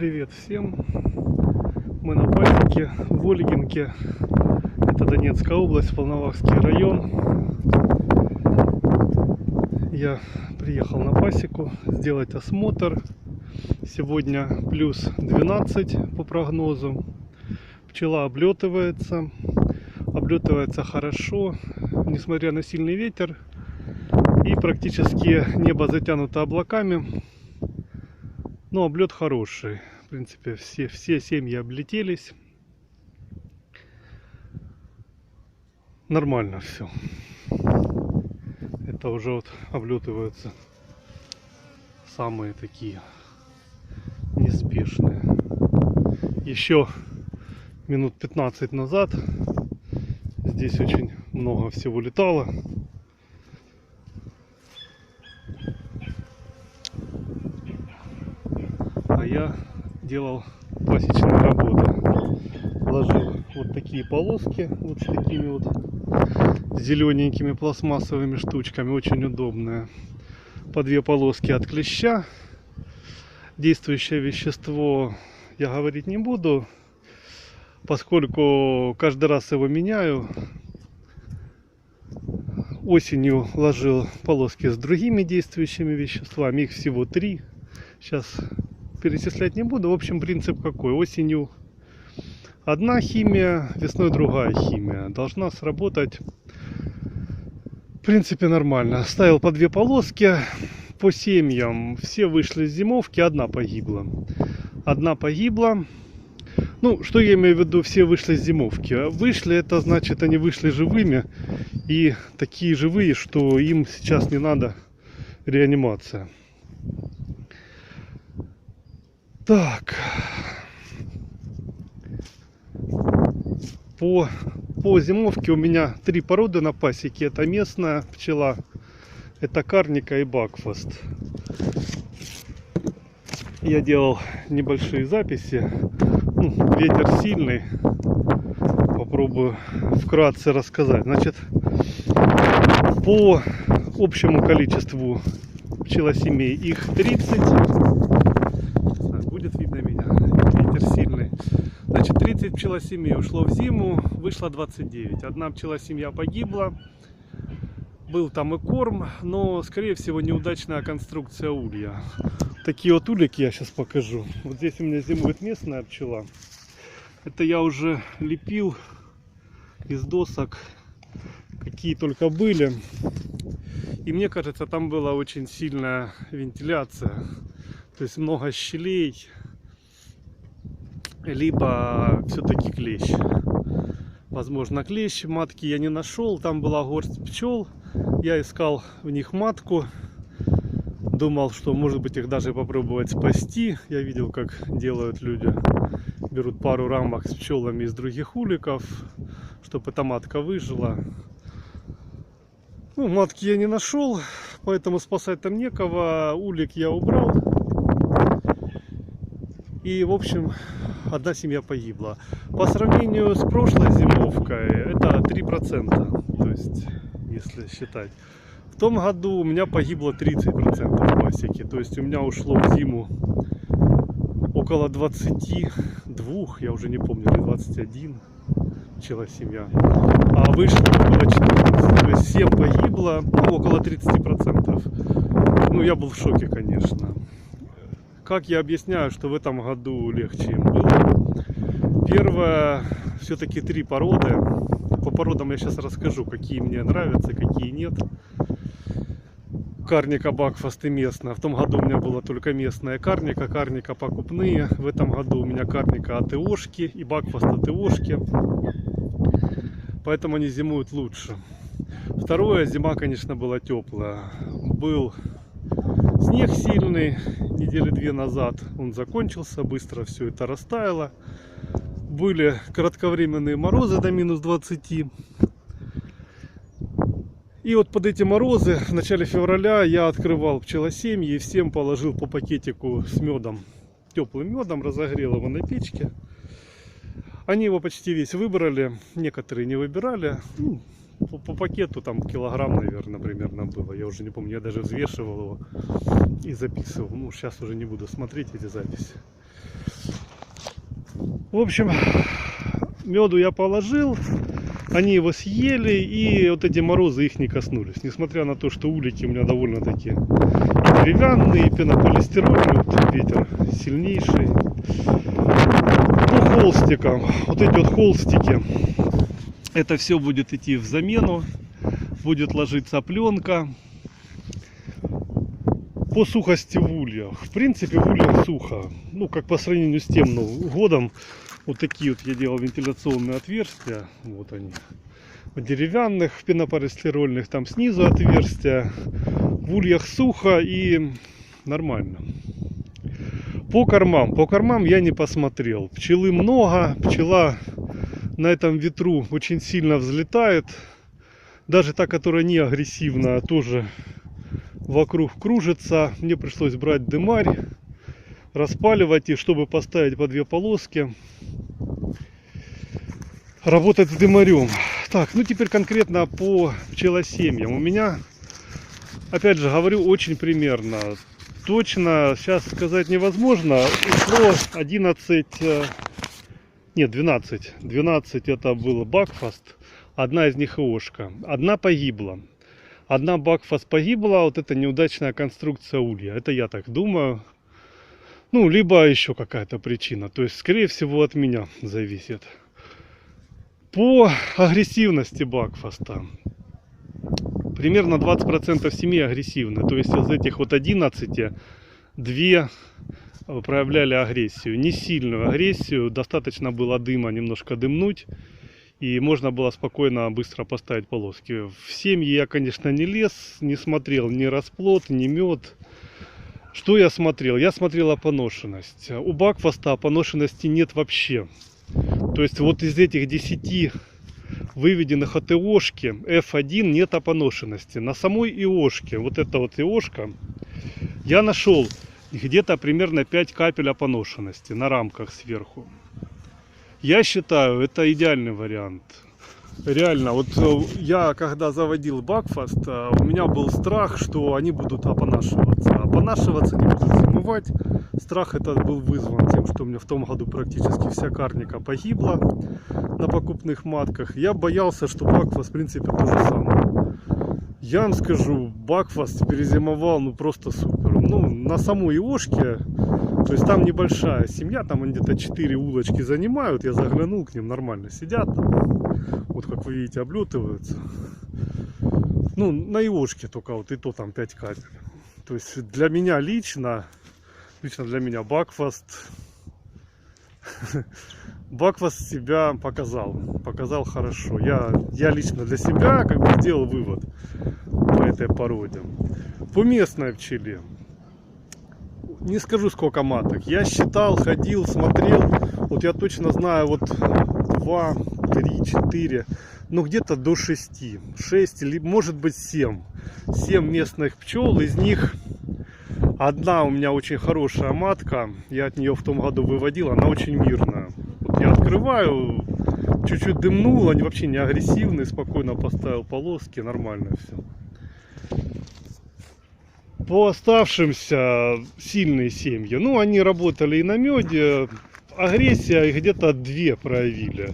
Привет всем! Мы на пасеке в Ольгинке. Это Донецкая область, Волновахский район. Я приехал на пасеку сделать осмотр. Сегодня плюс 12 по прогнозу. Пчела облетывается. Облетывается хорошо, несмотря на сильный ветер. И практически небо затянуто облаками. Но облет хороший. В принципе, все семьи облетелись. Нормально все. Это уже вот облетываются самые такие неспешные. Еще минут 15 назад здесь очень много всего летало. А я делал пасечные работы. Ложил вот такие полоски, вот с такими вот зелененькими пластмассовыми штучками, очень удобные. По две полоски от клеща. Действующее вещество я говорить не буду, поскольку каждый раз его меняю. Осенью ложил полоски с другими действующими веществами, их всего 3. Сейчас перечислять не буду. В общем, принцип какой: осенью одна химия, весной другая химия. Должна сработать в принципе нормально. Ставил по 2 полоски по семьям. Все вышли с зимовки, одна погибла. Одна погибла. Ну, что я имею в виду, все вышли с зимовки? Вышли, это значит, они вышли живыми. И такие живые, что им сейчас не надо реанимация. Так. По зимовке у меня 3 породы на пасеке. Это местная пчела, это карника и бакфаст. Я делал небольшие записи. Ветер сильный. Попробую вкратце рассказать. Значит, по общему количеству пчелосемей их 30. Будет видно меня. Ветер сильный. Значит, 30 пчелосемей ушло в зиму, вышло 29. Одна пчелосемья погибла. Был там и корм, но, скорее всего, неудачная конструкция улья. Такие вот улики я сейчас покажу. Вот здесь у меня зимует местная пчела. Это я уже лепил из досок, какие только были. И мне кажется, там была очень сильная вентиляция. То есть много щелей. Либо все-таки клещ. Возможно, клещ. Матки я не нашел. Там была горсть пчел. Я искал в них матку. Думал, что может быть их даже попробовать спасти. Я видел, как делают люди. Берут пару рамок с пчелами из других уликов, чтобы эта матка выжила. Ну, матки я не нашел, поэтому спасать там некого. Улик я убрал. И, в общем, одна семья погибла. По сравнению с прошлой зимовкой, это 3%. То есть, если считать. В том году у меня погибло 30% пасеки. То есть, у меня ушло в зиму около 22, я уже не помню, или 21 пчелосемья. А вышло около 14. То есть, 7 погибло, ну, около 30%. Ну, я был в шоке, конечно. Как я объясняю, что в этом году легче им было? Первое, все-таки 3 породы. По породам я сейчас расскажу, какие мне нравятся, какие нет. Карника, бакфаст и местная. В том году у меня была только местная карника, карника покупные. В этом году у меня карника АТОшки и бакфаст АТОшки. Поэтому они зимуют лучше. Второе, зима, конечно, была теплая. Был снег сильный, недели 2 назад он закончился, быстро все это растаяло. Были кратковременные морозы до минус 20. И вот под эти морозы в начале февраля я открывал пчелосемьи и всем положил по пакетику с медом, теплым медом, разогрел его на печке. Они его почти весь выбрали, некоторые не выбирали. по пакету там килограмм, наверное, примерно было. Я уже не помню, я даже взвешивал его и записывал. Ну, сейчас уже не буду смотреть эти записи. В общем, меду я положил, они его съели, и вот эти морозы их не коснулись. Несмотря на то, что улики у меня довольно-таки деревянные, пенополистирольные, вот ветер сильнейший. По холстикам, вот эти вот холстики, это все будет идти в замену, будет ложиться пленка. По сухости в ульях, в принципе в ульях сухо, ну как по сравнению с тем годом, вот такие вот я делал вентиляционные отверстия, вот они, в деревянных, пенополистирольных, там снизу отверстия, в ульях сухо и нормально. По кормам я не посмотрел, пчелы много, пчела на этом ветру очень сильно взлетает, даже та, которая не агрессивная, тоже вокруг кружится. Мне пришлось брать дымарь, распаливать, и чтобы поставить по 2 полоски, работать с дымарем. Так, ну теперь конкретно по пчелосемьям. У меня, опять же говорю, очень примерно. Точно сейчас сказать невозможно. Ушло 11, нет, 12. 12 это был Бакфаст, одна из них ИОшка. Одна погибла. Одна Бакфаст погибла, вот это неудачная конструкция улья. Это я так думаю. Ну, либо еще какая-то причина. То есть, скорее всего, от меня зависит. По агрессивности Бакфаста. Примерно 20% семей агрессивны. То есть, из этих вот 11, 2 проявляли агрессию. Не сильную агрессию. Достаточно было дыма, немножко дымнуть. И можно было спокойно, быстро поставить полоски. В семьи я, конечно, не лез, не смотрел ни расплод, ни мед. Что я смотрел? Я смотрел опоношенность. У Бакфаста опоношенности нет вообще. То есть вот из этих 10 выведенных от ИОшки F1 нет опоношенности. На самой ИОшке, вот эта вот ИОшка, я нашел где-то примерно 5 капель опоношенности на рамках сверху. Я считаю, это идеальный вариант. Реально, вот я когда заводил Бакфаст, у меня был страх, что они будут опонашиваться. Опонашиваться, не будут зимовать. Страх этот был вызван тем, что у меня в том году практически вся карника погибла на покупных матках. Я боялся, что Бакфаст в принципе то же самое. Я вам скажу, Бакфаст перезимовал, ну просто супер. Ну, на самой ИОшке, то есть там небольшая семья, там они где-то 4 улочки занимают. Я заглянул к ним, нормально сидят там. Вот как вы видите, облетываются. Ну, на ИОшке только вот и то там 5 капель. То есть для меня лично для меня Бакфаст себя показал хорошо. Я лично для себя как бы сделал вывод по этой породе. По местной пчеле не скажу сколько маток. Я считал, ходил, смотрел. Вот я точно знаю, вот 2, 3, 4, ну где-то до 6. 6 или может быть 7. 7 местных пчел, из них одна у меня очень хорошая матка. Я от нее в том году выводил, она очень мирная. Вот я открываю, чуть-чуть дымнул, они вообще не агрессивные, спокойно поставил полоски, нормально все. По оставшимся сильные семьи, ну они работали и на меде, агрессия их где-то 2 проявили.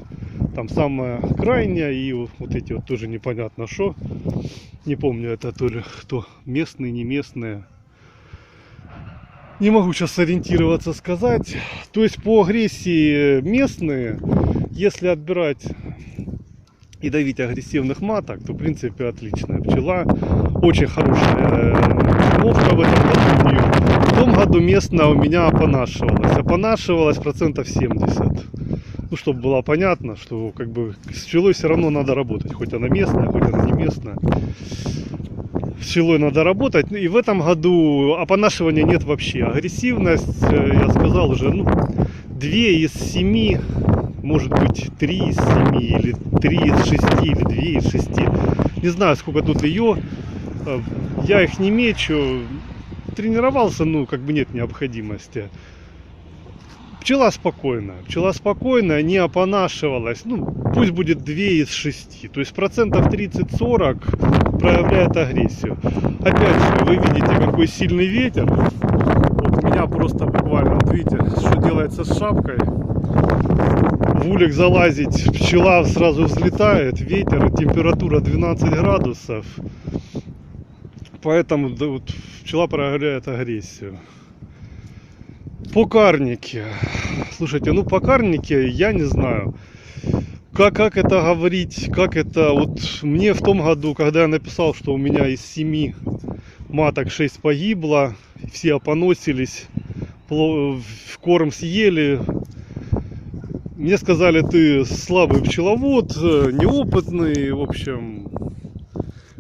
Там самая крайняя и вот эти вот тоже непонятно что. Не помню, это то ли кто, местные, не местные. Не могу сейчас сориентироваться, сказать. То есть по агрессии местные, если отбирать и давить агрессивных маток, то в принципе отличная пчела. Очень хорошая зимовка в этом году. В том году местная у меня опонашивалась процентов 70. Ну, чтобы было понятно, что как бы с пчелой все равно надо работать. Хоть она местная, хоть она не местная. С пчелой надо работать. И в этом году опонашивания нет вообще. Агрессивность, я сказал уже, ну, 2 из 7, может быть 3 из 7, или 3 из 6, или 2 из 6. Не знаю, сколько тут ее. Я их не мечу. Тренировался, ну, как бы нет необходимости. Пчела спокойная, не опонашивалась, ну, пусть будет 2 из 6, то есть процентов 30-40 проявляет агрессию. Опять же, вы видите, какой сильный ветер, вот у меня просто буквально, вот видите, что делается с шапкой, в улик залазить, пчела сразу взлетает, ветер, температура 12 градусов, поэтому да, вот, пчела проявляет агрессию. По карнике. Слушайте, ну по карнике я не знаю, как это говорить, как это... Вот мне в том году, когда я написал, что у меня из 7 маток 6 погибло, все опоносились, в корм съели, мне сказали, ты слабый пчеловод, неопытный, в общем...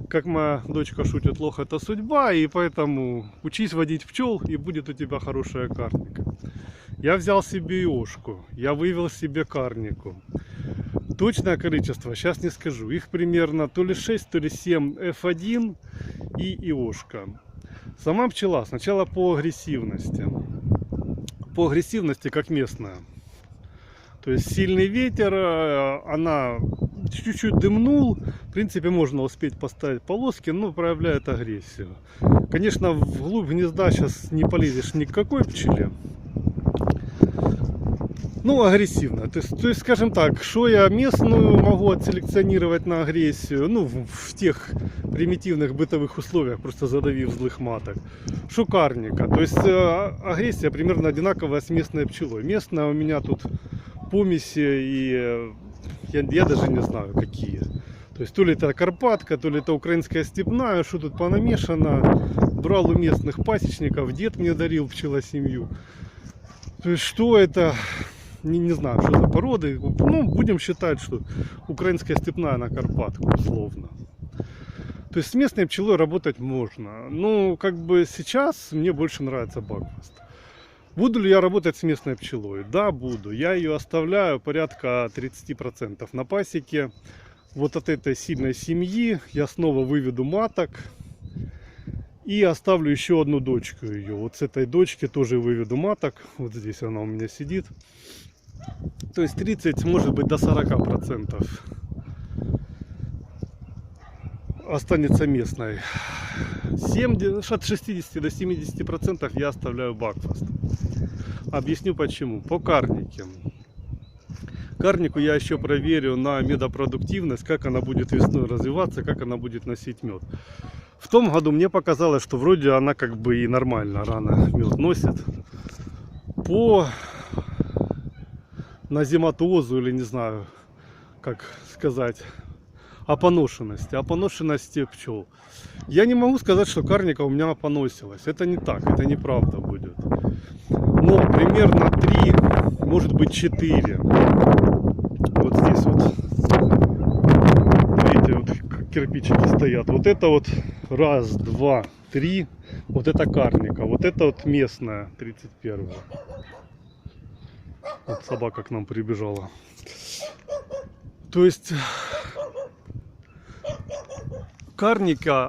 Как моя дочка шутит, лох это судьба, и поэтому учись водить пчел, и будет у тебя хорошая карника. Я взял себе иошку, я вывел себе карнику. Точное количество сейчас не скажу, их примерно то ли 6, то ли 7 F1 и иошка. Сама пчела сначала по агрессивности как местная. То есть сильный ветер, она чуть-чуть дымнул, в принципе можно успеть поставить полоски, но проявляет агрессию. Конечно, вглубь гнезда сейчас не полезешь ни к какой пчеле. Ну, агрессивно. То есть, скажем так, что я местную могу отселекционировать на агрессию, ну, в тех примитивных бытовых условиях, просто задавив злых маток. Что карника. То есть, агрессия примерно одинаковая с местной пчелой. Местная у меня тут помеси, и я даже не знаю какие. То есть то ли это карпатка, то ли это украинская степная, что тут понамешано. Брал у местных пасечников, дед мне дарил пчелосемью. То есть что это, не знаю, что за породы. Ну, будем считать, что украинская степная на карпатку условно. То есть с местной пчелой работать можно. Но как бы сейчас мне больше нравится Бакфаст. Буду ли я работать с местной пчелой? Да, буду. Я ее оставляю порядка 30% на пасеке. Вот от этой сильной семьи я снова выведу маток. И оставлю еще одну дочку ее. Вот с этой дочки тоже выведу маток. Вот здесь она у меня сидит. То есть 30, может быть, до 40% останется местной. От 60 до 70% я оставляю Бакфаст. Объясню почему. По карнике. Карнику я еще проверю на медопродуктивность, как она будет весной развиваться, как она будет носить мед. В том году мне показалось, что вроде она как бы и нормально рано мед носит. По назематозу, или не знаю, как сказать, опоношенности пчел. Я не могу сказать, что карника у меня опоносилась. Это не так, это неправда будет. Но примерно 3, может быть 4. Вот здесь вот. Видите, вот как кирпичики стоят. Вот это вот 1, 2, 3. Вот это карника. Вот это вот местная 31. Вот собака к нам прибежала. То есть карника